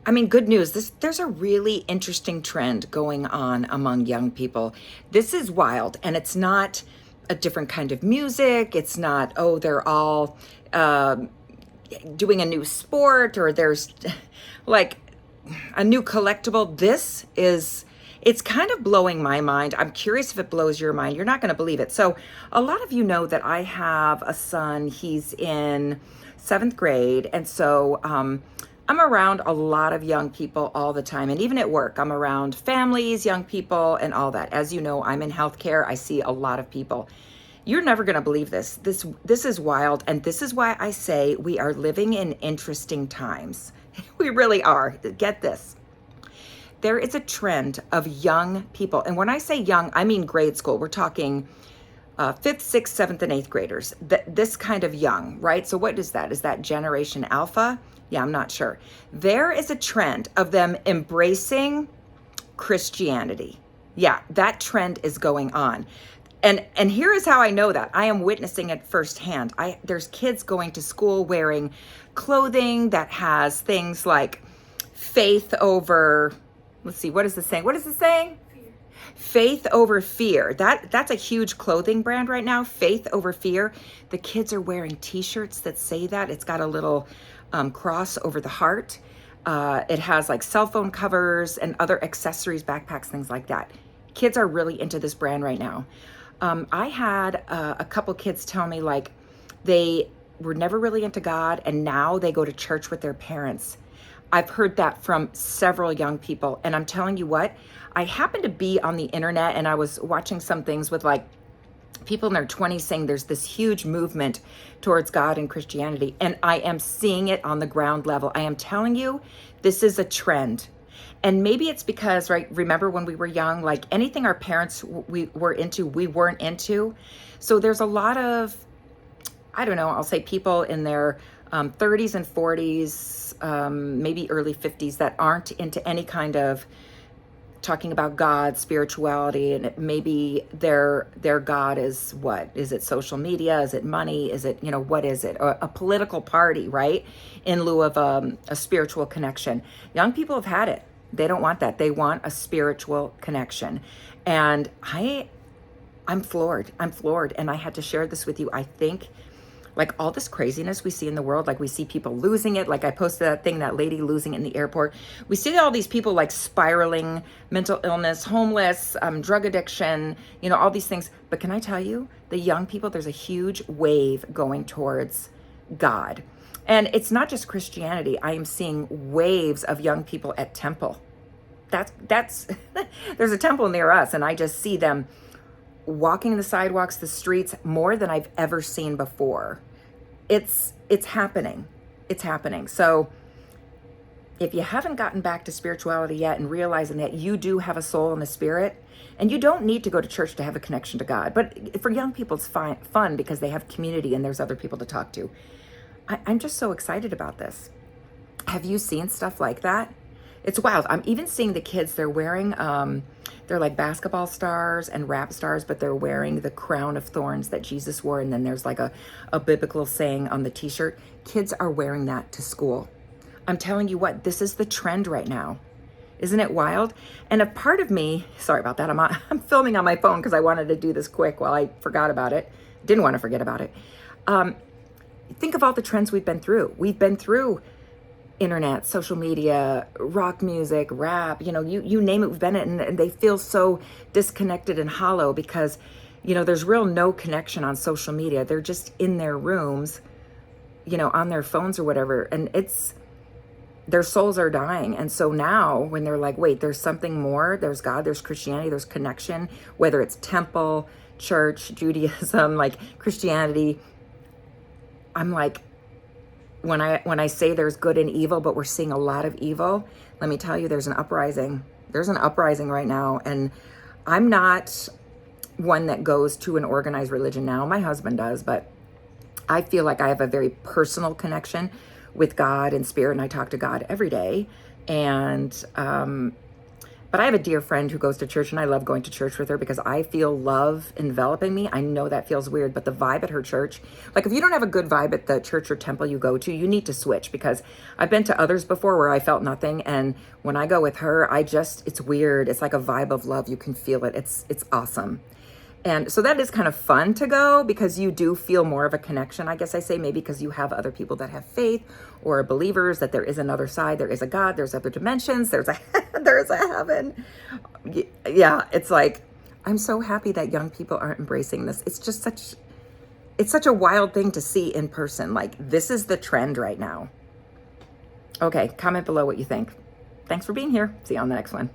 I mean, good news. There's a really interesting trend going on among young people. This is wild, and it's not a different kind of music. It's not, oh, they're all doing a new sport, or there's like a new collectible. It's kind of blowing my mind. I'm curious if it blows your mind. You're not going to believe it. So, a lot of you know that I have a son. He's in seventh grade. And so, I'm around a lot of young people all the time. And even at work, I'm around families, young people, and all that. As you know, I'm in healthcare. I see a lot of people. You're never going to believe this. This is wild. And this is why I say we are living in interesting times. We really are. Get this. There is a trend of young people. And when I say young, I mean grade school. We're talking fifth, sixth, seventh, and eighth graders. This kind of young, right? So what is that? Is that Generation Alpha? Yeah, I'm not sure. There is a trend of them embracing Christianity. Yeah, that trend is going on. And here is how I know that. I am witnessing it firsthand. There's kids going to school wearing clothing that has things like faith over, let's see, what is the saying? What is the saying? Fear. Faith over fear. That's a huge clothing brand right now. Faith over fear. The kids are wearing t-shirts that say that. It's got a little cross over the heart. It has like cell phone covers and other accessories, backpacks, things like that. Kids are really into this brand right now. I had a couple kids tell me like they were never really into God, and now they go to church with their parents. I've heard that from several young people, and I'm telling you what, I happened to be on the internet and I was watching some things with like people in their 20s saying there's this huge movement towards God and Christianity, and I am seeing it on the ground level. I am telling you, this is a trend. And maybe it's because, right, remember when we were young, like anything our parents were into, we weren't into. So there's a lot of, I don't know, I'll say people in their 30s and 40s, maybe early 50s that aren't into any kind of talking about God, spirituality, and maybe their God is what? Is it social media? Is it money? Is it, what is it? Or a political party, right? In lieu of a spiritual connection. Young people have had it. They don't want that. They want a spiritual connection. And I'm floored. And I had to share this with you. I think like all this craziness we see in the world, like we see people losing it. Like I posted that thing, that lady losing it in the airport. We see all these people like spiraling, mental illness, homeless, drug addiction, all these things. But can I tell you, the young people, there's a huge wave going towards God. And it's not just Christianity. I am seeing waves of young people at temple. That's there's a temple near us, and I just see them walking the sidewalks, the streets, more than I've ever seen before. It's happening. It's happening. So if you haven't gotten back to spirituality yet and realizing that you do have a soul and a spirit, and you don't need to go to church to have a connection to God, but for young people, it's fun because they have community and there's other people to talk to. I'm just so excited about this. Have you seen stuff like that? It's wild. I'm even seeing the kids, they're wearing, they're like basketball stars and rap stars, but they're wearing the crown of thorns that Jesus wore. And then there's like a biblical saying on the t-shirt. Kids are wearing that to school. I'm telling you what, this is the trend right now. Isn't it wild? And a part of me, sorry about that, I'm filming on my phone because I wanted to do this quick while I forgot about it. Didn't want to forget about it. Think of all the trends we've been through. We've been through internet, social media, rock music, rap, you name it, we've been in, and they feel so disconnected and hollow because, there's real no connection on social media. They're just in their rooms, on their phones or whatever, and their souls are dying. And so now when they're like, wait, there's something more, there's God, there's Christianity, there's connection, whether it's temple, church, Judaism, like Christianity, I'm like, when I say there's good and evil, but we're seeing a lot of evil, let me tell you, there's an uprising. There's an uprising right now. And I'm not one that goes to an organized religion now. My husband does, but I feel like I have a very personal connection with God and spirit, and I talk to God every day. And But I have a dear friend who goes to church, and I love going to church with her because I feel love enveloping me. I know that feels weird, but the vibe at her church, like if you don't have a good vibe at the church or temple you go to, you need to switch, because I've been to others before where I felt nothing. And when I go with her, it's weird. It's like a vibe of love. You can feel it. It's awesome. And so that is kind of fun to go because you do feel more of a connection. I guess I say maybe because you have other people that have faith or are believers that there is another side, there is a God, there's other dimensions, there's a there's a heaven. Yeah, it's like I'm so happy that young people aren't embracing this. It's such a wild thing to see in person. Like this is the trend right now. Okay, comment below what you think. Thanks for being here. See you on the next one.